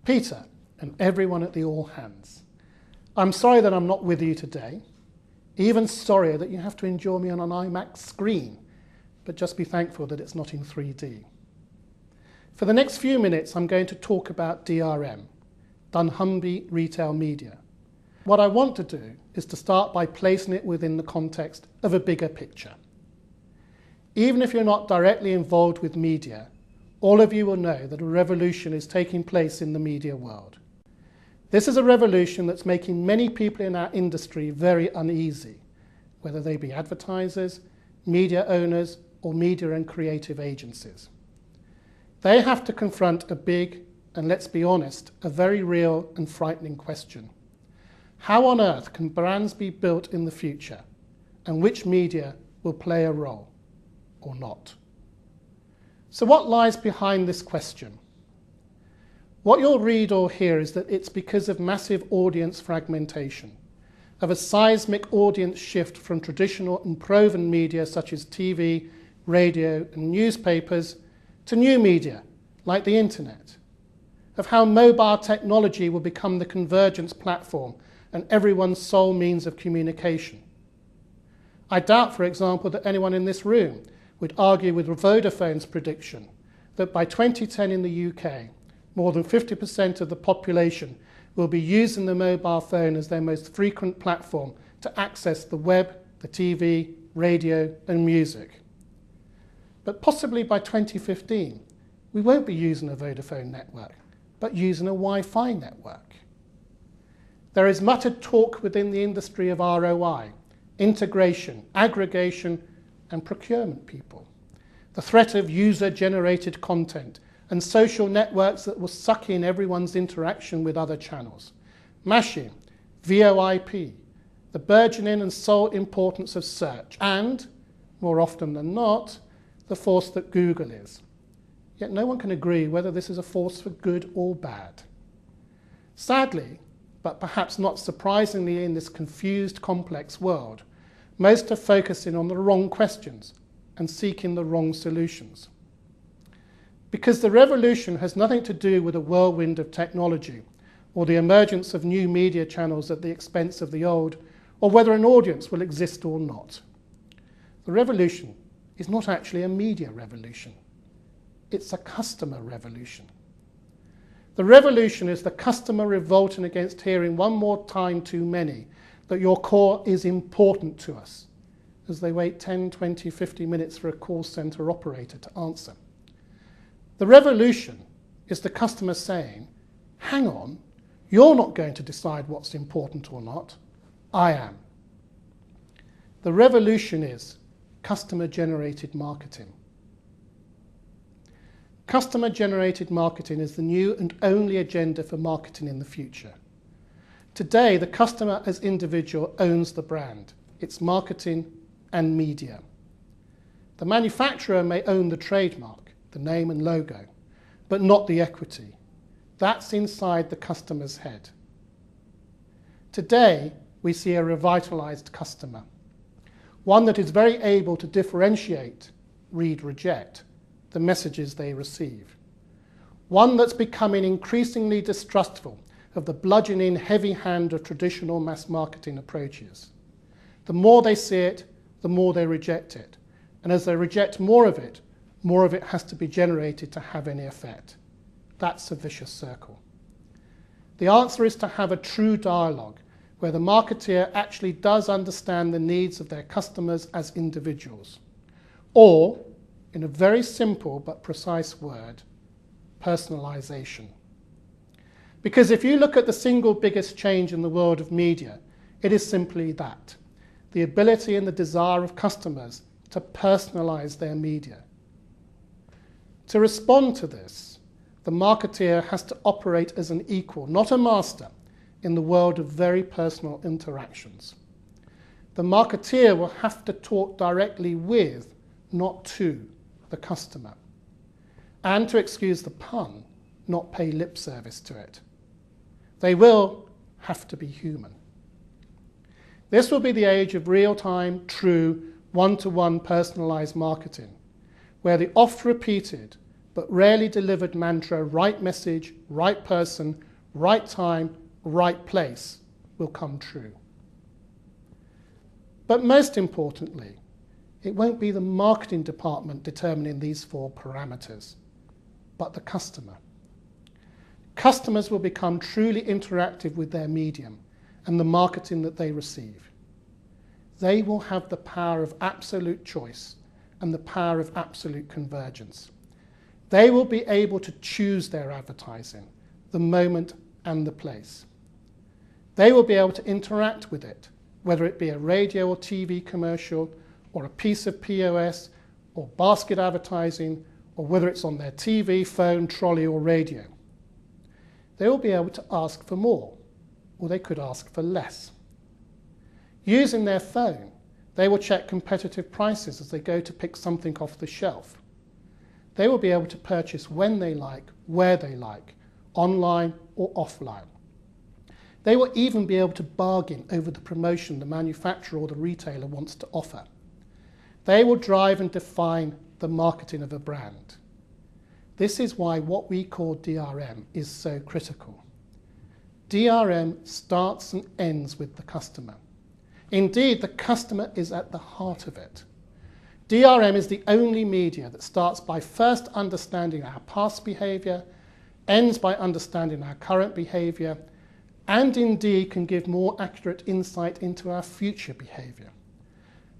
Peter, and everyone at the All Hands. I'm sorry that I'm not with you today. Even sorrier that you have to enjoy me on an IMAX screen, but just be thankful that it's not in 3D. For the next few minutes, I'm going to talk about DRM, dunnhumby Retail Media. What I want to do is to start by placing it within the context of a bigger picture. Even if you're not directly involved with media, all of you will know that a revolution is taking place in the media world. This is a revolution that's making many people in our industry very uneasy, whether they be advertisers, media owners, or media and creative agencies. They have to confront a big, and let's be honest, a very real and frightening question. How on earth can brands be built in the future, and which media will play a role, or not? So what lies behind this question? What you'll read or hear is that it's because of massive audience fragmentation, of a seismic audience shift from traditional and proven media such as TV, radio and newspapers to new media like the internet, of how mobile technology will become the convergence platform and everyone's sole means of communication. I doubt, for example, that anyone in this room would argue with Vodafone's prediction that by 2010 in the UK, more than 50% of the population will be using the mobile phone as their most frequent platform to access the web, the TV, radio and music. But possibly by 2015, we won't be using a Vodafone network, but using a Wi-Fi network. There is muttered talk within the industry of ROI, integration, aggregation and procurement people. The threat of user-generated content and social networks that will suck in everyone's interaction with other channels. Mashing, VoIP, the burgeoning and sole importance of search, and, more often than not, the force that Google is. Yet no one can agree whether this is a force for good or bad. Sadly, but perhaps not surprisingly in this confused, complex world, most are focusing on the wrong questions and seeking the wrong solutions. Because the revolution has nothing to do with a whirlwind of technology or the emergence of new media channels at the expense of the old, or whether an audience will exist or not. The revolution is not actually a media revolution. It's a customer revolution. The revolution is the customer revolting against hearing one more time too many that your core is important to us, as they wait 10, 20, 50 minutes for a call centre operator to answer. The revolution is the customer saying, hang on, you're not going to decide what's important or not, I am. The revolution is customer-generated marketing. Customer-generated marketing is the new and only agenda for marketing in the future. Today, the customer as individual owns the brand, its marketing and media. The manufacturer may own the trademark, the name and logo, but not the equity. That's inside the customer's head. Today, we see a revitalized customer, one that is very able to differentiate, read, reject, the messages they receive. One that's becoming increasingly distrustful of the bludgeoning heavy hand of traditional mass marketing approaches. The more they see it, the more they reject it. And as they reject more of it has to be generated to have any effect. That's a vicious circle. The answer is to have a true dialogue where the marketeer actually does understand the needs of their customers as individuals. Or, in a very simple but precise word, personalization. Because if you look at the single biggest change in the world of media, it is simply that, the ability and the desire of customers to personalize their media. To respond to this, the marketeer has to operate as an equal, not a master, in the world of very personal interactions. The marketeer will have to talk directly with, not to, the customer. And to excuse the pun, not pay lip service to it. They will have to be human. This will be the age of real-time, true, one-to-one personalized marketing, where the oft-repeated, but rarely delivered mantra, right message, right person, right time, right place, will come true. But most importantly, it won't be the marketing department determining these 4 parameters, but the customer. Customers will become truly interactive with their medium and the marketing that they receive. They will have the power of absolute choice and the power of absolute convergence. They will be able to choose their advertising, the moment and the place. They will be able to interact with it, whether it be a radio or TV commercial, or a piece of POS, or basket advertising, or whether it's on their TV, phone, trolley, or radio. They will be able to ask for more, or they could ask for less. Using their phone, they will check competitive prices as they go to pick something off the shelf. They will be able to purchase when they like, where they like, online or offline. They will even be able to bargain over the promotion the manufacturer or the retailer wants to offer. They will drive and define the marketing of a brand. This is why what we call DRM is so critical. DRM starts and ends with the customer. Indeed, the customer is at the heart of it. DRM is the only media that starts by first understanding our past behaviour, ends by understanding our current behaviour, and indeed can give more accurate insight into our future behaviour.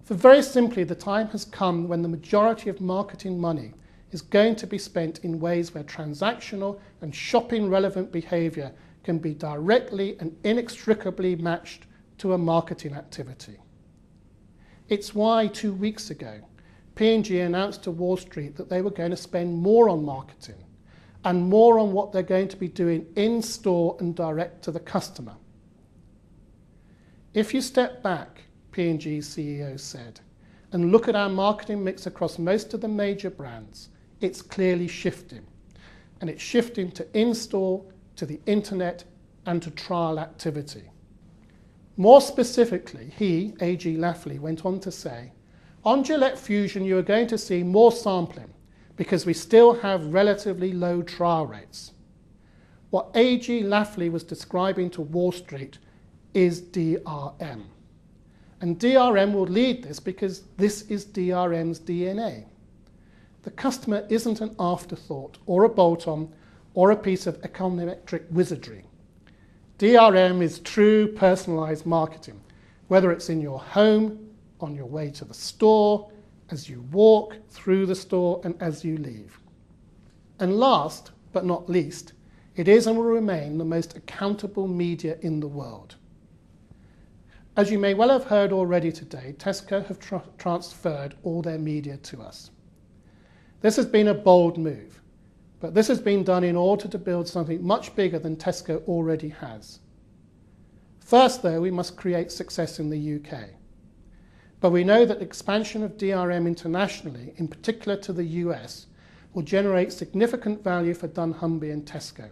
For very simply, the time has come when the majority of marketing money is going to be spent in ways where transactional and shopping relevant behaviour can be directly and inextricably matched to a marketing activity. It's why 2 weeks ago, P&G announced to Wall Street that they were going to spend more on marketing and more on what they're going to be doing in store and direct to the customer. If you step back, P&G's CEO said, and look at our marketing mix across most of the major brands, it's clearly shifting. And it's shifting to in-store, to the internet, and to trial activity. More specifically, he, A.G. Lafley, went on to say, on Gillette Fusion you are going to see more sampling because we still have relatively low trial rates. What A.G. Lafley was describing to Wall Street is DRM. And DRM will lead this because this is DRM's DNA. The customer isn't an afterthought or a bolt-on or a piece of econometric wizardry. DRM is true personalised marketing, whether it's in your home, on your way to the store, as you walk through the store and as you leave. And last but not least, it is and will remain the most accountable media in the world. As you may well have heard already today, Tesco have transferred all their media to us. This has been a bold move, but this has been done in order to build something much bigger than Tesco already has. First, though, we must create success in the UK. But we know that expansion of DRM internationally, in particular to the US, will generate significant value for dunnhumby and Tesco.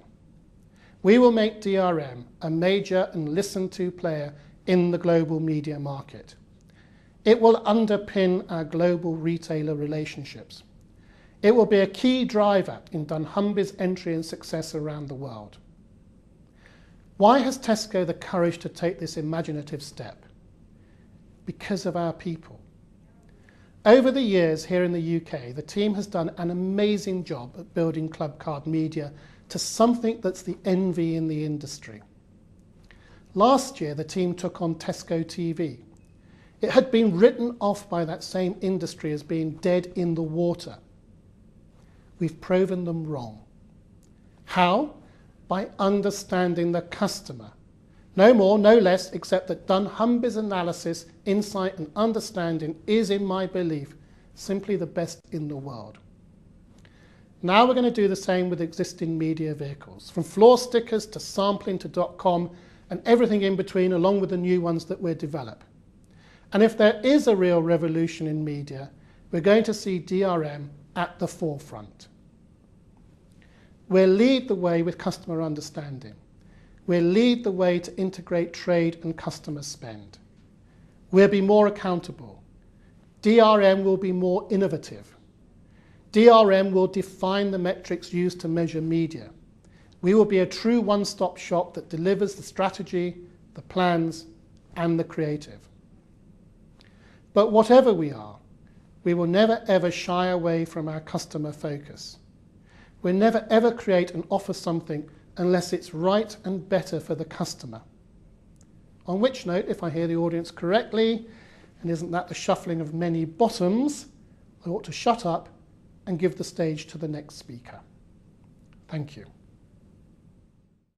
We will make DRM a major and listened to player in the global media market. It will underpin our global retailer relationships. It will be a key driver in dunnhumby's entry and success around the world. Why has Tesco the courage to take this imaginative step? Because of our people. Over the years here in the UK, the team has done an amazing job at building Clubcard Media to something that's the envy in the industry. Last year, the team took on Tesco TV. It had been written off by that same industry as being dead in the water. We've proven them wrong. How? By understanding the customer. No more, no less, except that dunnhumby's analysis, insight and understanding is, in my belief, simply the best in the world. Now we're going to do the same with existing media vehicles, from floor stickers to sampling to .com and everything in between, along with the new ones that we'll develop. And if there is a real revolution in media, we're going to see DRM at the forefront. We'll lead the way with customer understanding. We'll lead the way to integrate trade and customer spend. We'll be more accountable. DRM will be more innovative. DRM will define the metrics used to measure media. We will be a true one-stop shop that delivers the strategy, the plans, and the creative. But whatever we are, we will never ever shy away from our customer focus. We'll never ever create and offer something unless it's right and better for the customer. On which note, if I hear the audience correctly, and isn't that the shuffling of many bottoms, I ought to shut up and give the stage to the next speaker. Thank you.